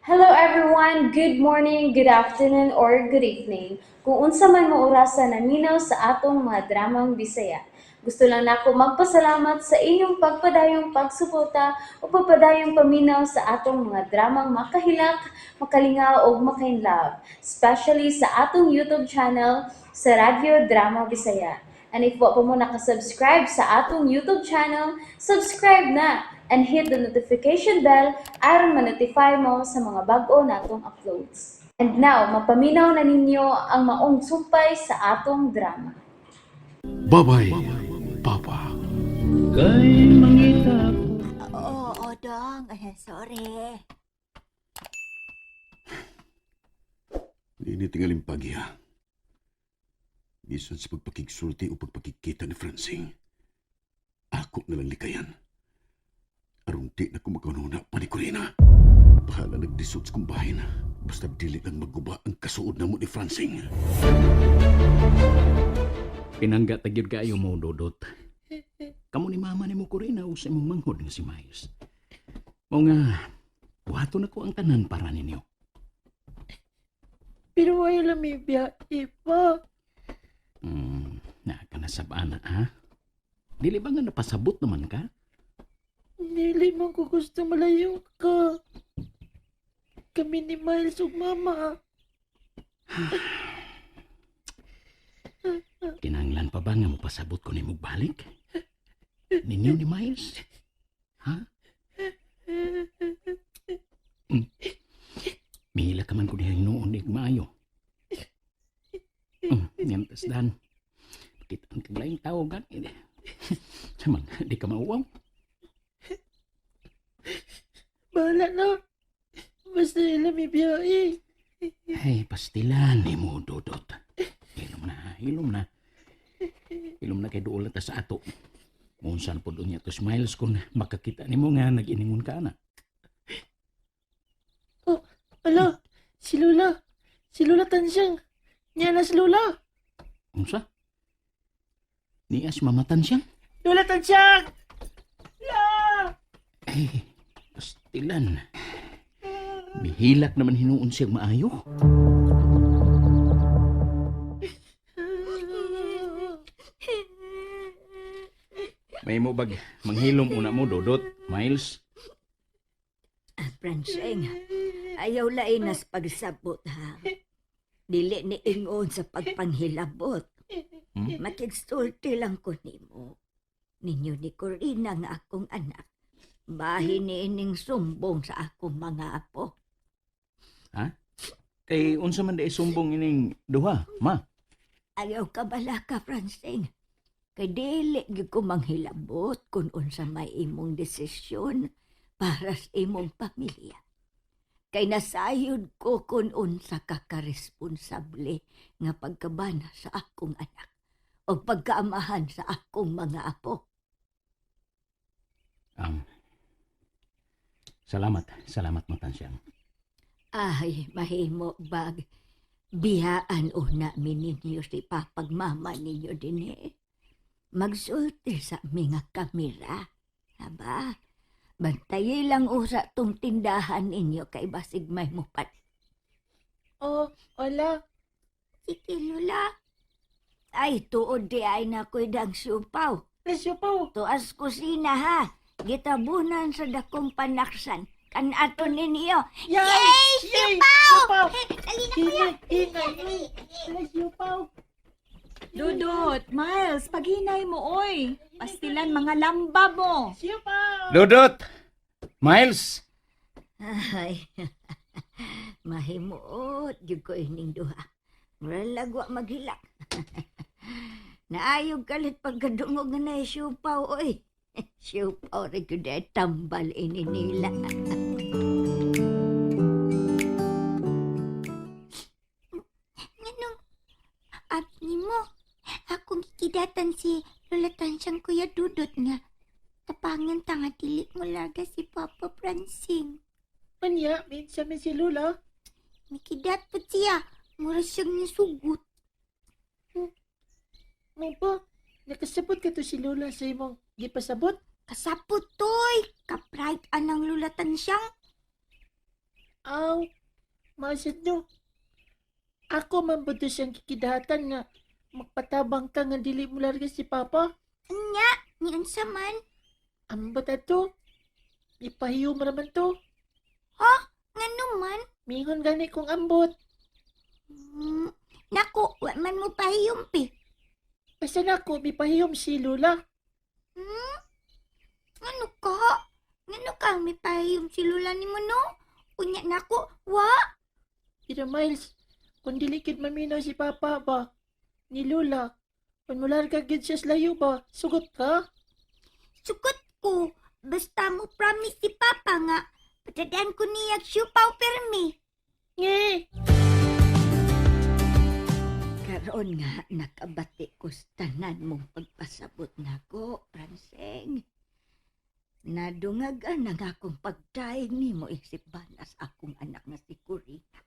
Hello everyone, good morning, good afternoon, or good evening. Kung unsa man mo orasan naminaw sa atong mga dramang Bisaya. Gusto lang nako magpasalamat sa inyong pagpadayong pagsuporta o pagpadayong paminaw sa atong mga dramang makahilak, makalingaw o makainlove, especially sa atong YouTube channel sa Radyo Drama Bisaya. And if wa pa mo nakasubscribe sa atong YouTube channel, subscribe na and hit the notification bell aron ma-notify mo sa mga bag-o natong uploads. And now, mapaminaw na ninyo ang maong sumpay sa atong drama. Babay, Papa. Kay mangita ko. Oo, dong. Sorry. Nini tingaling pagi ha. Bisan sa pagpakigsulti o pagpakikita ni Francine, ako nalang likayan. Arong di na ko makanuna pa ni Corina. Bahala nagdisod sa kumbahin. Basta dili lang magguba ang kasuod na mo ni Francine. Pinangga tagyod kayo mo, Dodot. Kamu ni mama ni mo ko rin sa imong manghod nga si Miles. Mo nga, buhato na ko ang tanan para ninyo. Pero ay lamibya, ipa. Nakanasabana ha? Dili ba nga napasabot naman ka? Nili man ko gusto malayo ka. Kami ni Miles ug mama. Kinanglan pa ba nga mo pasabot ko ni mo balik? Ninyo ni Miles? Ha? Mihila ka man ko dihay noon di maayo. Niyamtas dan. Kita ang kaglayang tao gan. Samang di ka mauwaw. Bahala na. Basta lamibya eh. Ay, pastilan ni mo, Dodot. Hilom na, hilom na. Hilom na kay doon ta sa ato. Unsan po doon niya to Smiles kung makakita ni mo nga nag-iningon ka na. Oh, ala. Si Lola. Si Lola Tansyang. Niya na si Lola. Unsa? Nias mamatan siya? Lola Tansyang! La! Ay, pastilan. Mihilak naman hinuon siyang maayo. May mo bag manghilom una mo, Dodot, Miles. Francine, ayaw lainas pagsabot ha. Dili ni ingon sa pagpanghilabot. Makigsulti lang ko nimo. Ninyo ni Corina nga akong anak. Bahin ni ining sumbong sa akong mga apo. Kay unsa man day sumbong ining duha, ma? Ayaw ka bala ka, Francine. Kay dili gyud ko manghilabot kung unsa may imong desisyon para sa imong pamilya. Kay nasayod ko kung unsa ka karesponsable nga pagkabana sa akong anak o pagkaamahan sa akong mga apo. Salamat mo Tansyang. Ay, mahimo bag. Biyaan una mi ninyo si papagmama ninyo din eh. Magsulti sa mga kamera. Aba, bantayi lang usa tong tindahan ninyo kay basig may mupat. Oh, ala. Sige, Lola. Ay, tuod di ay na ko'y dang siupaw. Lesyo pa. Tuas kusina ha. Gitabunan sa dakong panaksan. Kanato ninyo. Yay! Sipaw! Dali Hinay. Lesyo pa. Dudot, Miles, paghinay mo, oy. Pastilan mga lamba mo. Sipaw! Dodot! Miles! Ay, mahimuot gyud ko ining duha. Murag lagwa maghilak. Naayog kalit pagkadungog na siupaw, oy. Siupaw rin ko dahil tambal ini nila. Anong abni mo? Akong kikidatan si Lola Tansyang Kuya Dudot nga. Tapangan tanga dili mo laga si Papa Francine. Anya, minsa mi si Lola. Mikidat po siya. Mura siyang nisugot. Mo ba? Nakasabot ka to si Lola sa imong gipasabot? Kasapot toy. Kapride anang lulatan siyang. Aw, masid nyo. Ako man ba to siyang kikidatan nga magpatabang ka nga dili mo larga si Papa? Nya, niyan sa man. Ambot ato. Ipahiyom raman to. Nga naman. Mingon gani kong ambot. Naku, wa man mo pahiyumpi. Basta na ako, mipahiyom si Lula. Ano ka? Ngano ka may pahiyum si Lula ni mo no? Unya naku, wa. Ira Miles, kung dilikid maminaw si Papa ba? Ni Lula. Kung mular ka gid siya sa layo ba? Sugot ka? Sukot ko. Basta mo promise si Papa nga. Patadaan ko niya siupaw permi. Nge! Karon nga nakabati ko sa tanan mong pagpasabot nako, Franceng. Nadungagan ang akong pagdaig ni mo isip banas akong anak nga si Corina.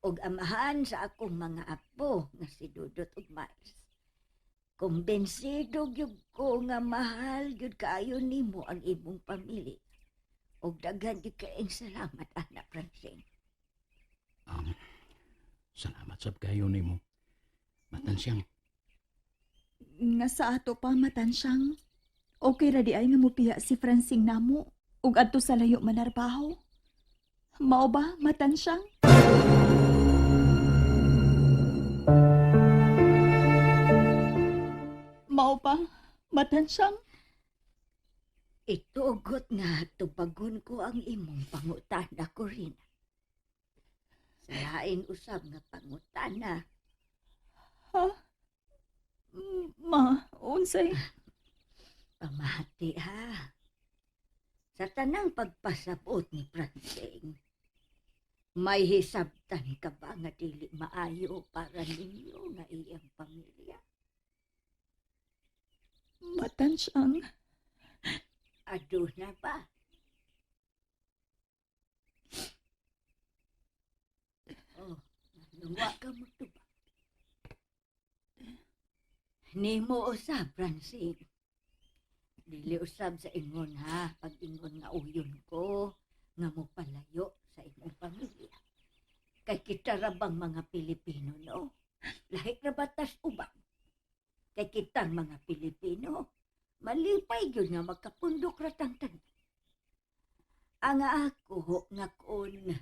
Og amahan sa akong mga apo nga si Dudot ug Miles. Kumbensido gyud ko nga mahal gyud kaayo nimo ang imong pamilya. Og daghan gyud kaayong salamat anak Franceng. Salamat sab kayo nimo. Matansyang. Nga sa ato pa matansyang. Okay ra di ay nga mupiha si Francine namo ug adto sa layo manarbaho. Mao ba matansyang? Mao ba matansyang? Itugot nga tubagon ko ang imong pangutana ko rin. Sa lain usab nga pangutana, Ma, unsay? pamati ha. Sa tanang pagpasabot ni Francine, may hisabtan ka ba nga dili maayo para ninyo nga iyang pamilya? Matansyang. Ado na ba? Oh, naluwa ka mo to ba? Nimo usab, Francine. Dili usab sa ingon ha, pag ingon nga uyon ko, nga mo palayo sa imong pamilya. Kay kita ra bang mga Pilipino, no? Lahi na batas uban. Kay kitang mga Pilipino, malipay yun nga magkapundok ratang tanan. Ang ako nga kun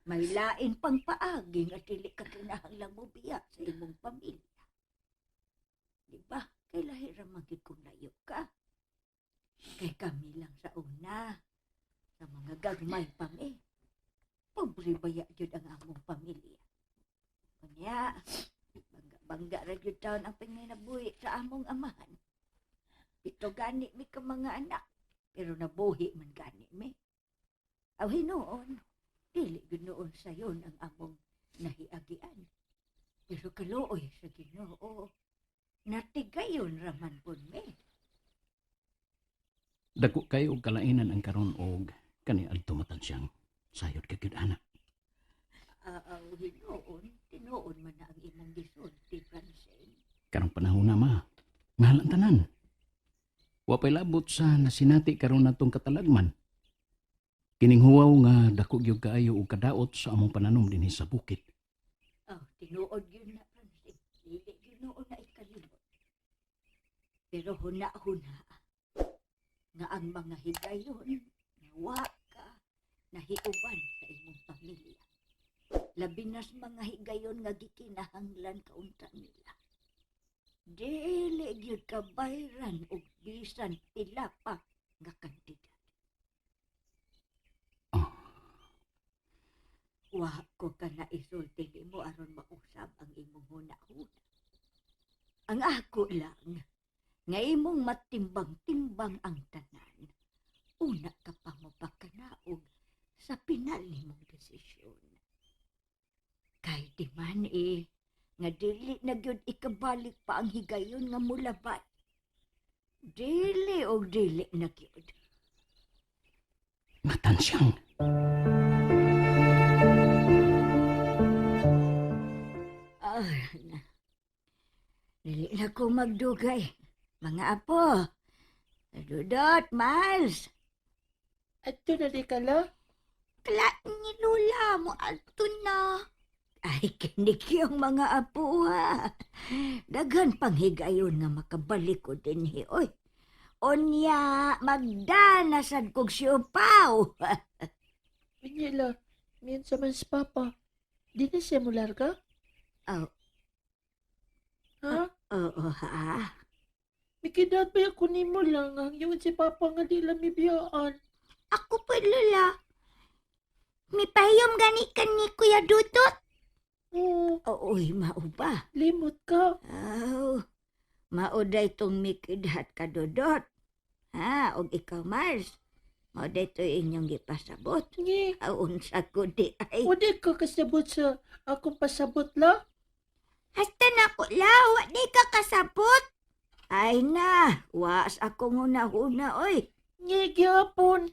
may lain pang paagi nga dili ka kinahanglang mo biya sa imong pamilya. Di ba? Kay lahi ra magid kung layo ka. Kay kami lang sa una, sa mga gagmay pa mi. Pobre baya yun ang among pamilya. Kanya, bangga ra yun taon ang panginabuhi sa among amahan. Ito gani mi ka mga anak, pero nabuhi man gani mi. Aw hinoon, dili ginoon sayon ang among nahiagian. Pero kaluoy sa Ginoo, natigayon raman pud mi. Dako kayo og kalainan ang karon og kani adto matansyang. Sayod ka gyud anak. Aw hinoon, tinuon man na ang imong gisulti, Francine. Karong panahon na ma. Mahal ang tanan. Wa pay labot sa nasinati karon natong katalagman. Kining huwaw nga dako gyud kaayo og kadaot sa among pananom dinhi sa bukid. Aw, tinuod yun na, Francine. Dili ginoon na ikalimot. Pero huna-huna nga ang mga higayon nawa ka nahiuban sa imong pamilya. Labi nas mga higayon nga gikinahanglan kaunta nila. Dili gyud ka bayran og bisan pila pa nga kantidad. Wa ko ka na isulti mo aron mausab ang imong huna-huna. Ang ako lang nga imong matimbang-timbang ang tanan. Una ka pa mo pagkanaog sa pinal nimong desisyon. Kay di man nga dili na gyud ikabalik pa ang higayon nga mulabay. Dili og dili na gyud. Matansyang. Dili na ko magdugay. Mga apo, Dudot, Miles, Adto na di ka la? bakla ni Lola mo ato na. Ay, kinik yung mga apo ha. Daghan panghigayon nga makabalik ko din oy. Onya, magdanasad kog siupaw. Manila, miyan sa man si Papa. Di na siya mular ka? Oh, Ha? oo ha. Mikidat ba ako ni mo lang ang yun si Papa nga di lang ibiyaan. Ako pa, Lola. Mipahiyom gani ka ni Kuya Dudot. Oo, Ooy, mao ba? limot ka. Aw, mauday tong mikidhat ka, Dudot. Ha, og ikaw, Mars. Mauday to inyong gipasabot. Ngi, Aun sa ko di ay. o di ka kasabot sa akong pasabot la? Hasta na ko lawa, di ka kasabot. Ay na, was ako nguna-huna, oy. Ngi, gyapon.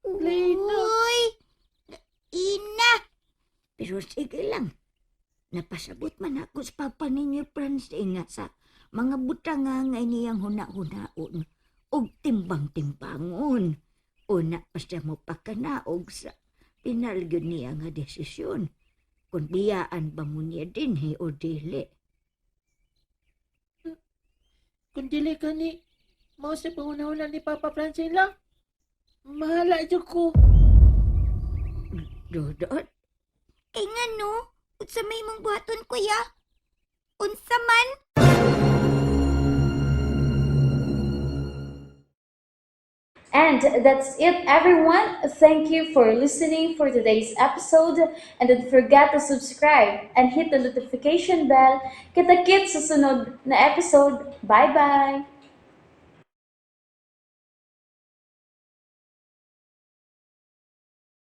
Lena. Uy, ina. Pero sige lang. Napasabot man ako sa papa ninyo, Francine, nga sa mga butanga nga niyang huna-hunaon o timbang-timbangon. Una pa siya mo pakanaog sa pinalgyon niya nga desisyon. Kung biyaan ba mo niya din o dili. Kung dili ka ni, mao sa panguna-una ni Papa Francine lang. Mahala dyan ko. Dodot? Kay nga no, unsa may mong buhaton, kuya? Unsa man? And that's it, everyone. Thank you for listening for today's episode. And don't forget to subscribe and hit the notification bell. Kita-kits sa sunod na episode. Bye-bye!